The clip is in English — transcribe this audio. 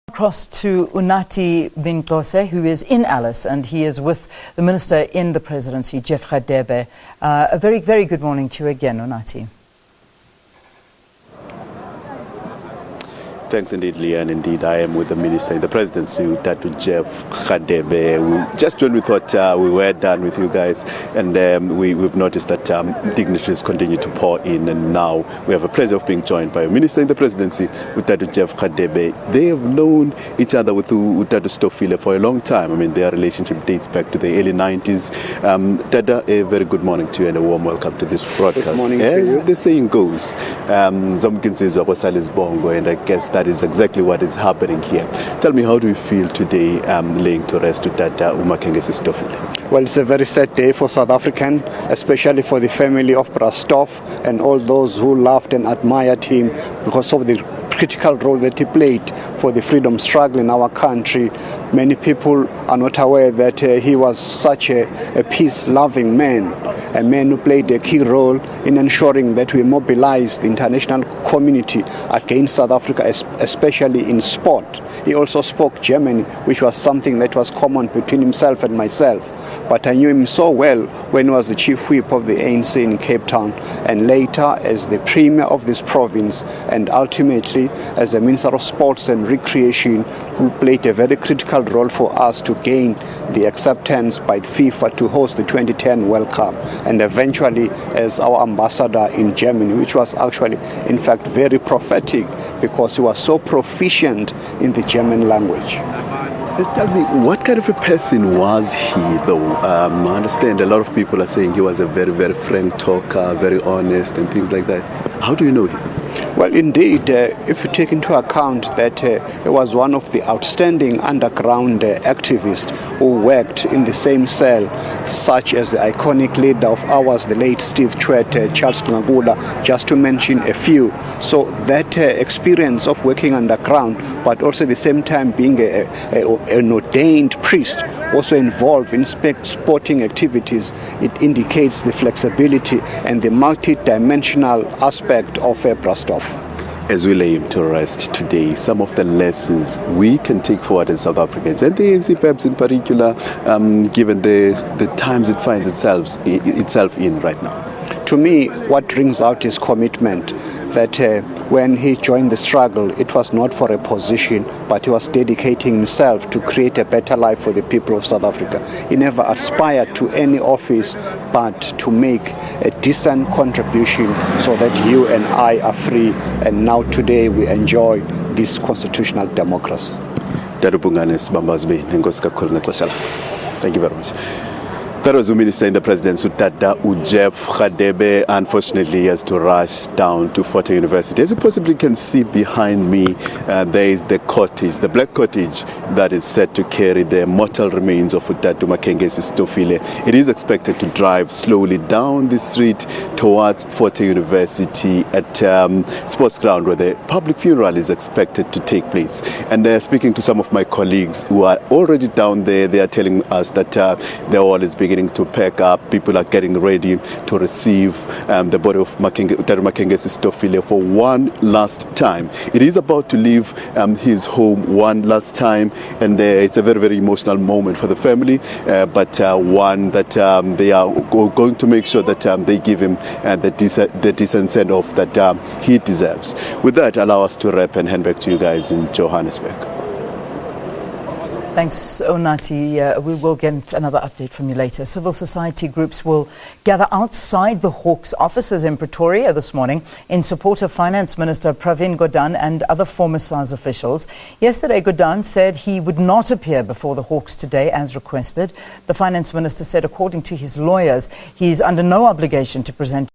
Across to Unathi Binqose, who is in Alice, and he is with the Minister in the Presidency, Jeff Radebe. A very, very good morning to you again, Unathi. Thanks indeed, Leah, and indeed I am with the Minister in the Presidency, Unathi Jeff Radebe. Just when we thought we were done with you guys, and we've noticed that dignitaries continue to pour in, and now we have a pleasure of being joined by a Minister in the Presidency, Unathi Jeff Radebe. They have known each other with Makhenkesi Stofile for a long time. I mean, their relationship dates back to the early 90s. Dada, a very good morning to you and a warm welcome to this broadcast. Good morning. As the saying goes, bongo, and I guess that is exactly what is happening here. Tell me, how do you feel today laying to rest to Makhenkesi Stofile? Well, it's a very sad day for South African, especially for the family of Stof and all those who loved and admired him because of the critical role that he played for the freedom struggle in our country. Many people are not aware that he was such a peace-loving man, a man who played a key role in ensuring that we mobilize the international community against South Africa, especially in sport. He also spoke German, which was something that was common between himself and myself. But I knew him so well when he was the chief whip of the ANC in Cape Town, and later as the premier of this province, and ultimately as the Minister of Sports and Recreation, who played a very critical role for us to gain the acceptance by FIFA to host the 2010 World Cup, and eventually as our ambassador in Germany, which was actually, in fact, very prophetic because he was so proficient in the German language. Tell me, what kind of a person was he, though? I understand a lot of people are saying he was a very, very frank talker, very honest and things like that. How do you know him? Well, indeed, if you take into account that he was one of the outstanding underground activists who worked in the same cell, such as the iconic leader of ours, the late Steve Chwet, Charles Ngagula, just to mention a few. So that experience of working underground, but also at the same time being an ordained priest, also involved in sporting activities, it indicates the flexibility and the multi-dimensional aspect of Stof. As we lay him to rest today, some of the lessons we can take forward as South Africans, and the ANC perhaps in particular, given the times it finds itself in right now. To me, what rings out is commitment. That when he joined the struggle, it was not for a position, but he was dedicating himself to create a better life for the people of South Africa. He never aspired to any office, but to make a decent contribution so that you and I are free, and now today we enjoy this constitutional democracy. Thank you very much. That was the Minister in the Presidency, Unathi Jeff Radebe. Unfortunately, he has to rush down to Fort Hare University. As you possibly can see behind me, there is the cottage, the black cottage that is set to carry the mortal remains of Unathi Makhenkesi Stofile. It is expected to drive slowly down the street towards Fort Hare University at Sports Ground, where the public funeral is expected to take place. And speaking to some of my colleagues who are already down there, they are telling us that the hall is beginning to pack up. People are getting ready to receive the body of Unathi Makhenkesi Stofile for one last time. It is about to leave his home one last time, and it's a very, very emotional moment for the family, but one that they are going to make sure that they give him the decent send-off that he deserves. With that, allow us to wrap and hand back to you guys in Johannesburg. Thanks, Unathi. We will get another update from you later. Civil society groups will gather outside the Hawks offices in Pretoria this morning in support of Finance Minister Pravin Gordhan and other former SARS officials. Yesterday, Gordhan said he would not appear before the Hawks today as requested. The Finance Minister said, according to his lawyers, he is under no obligation to present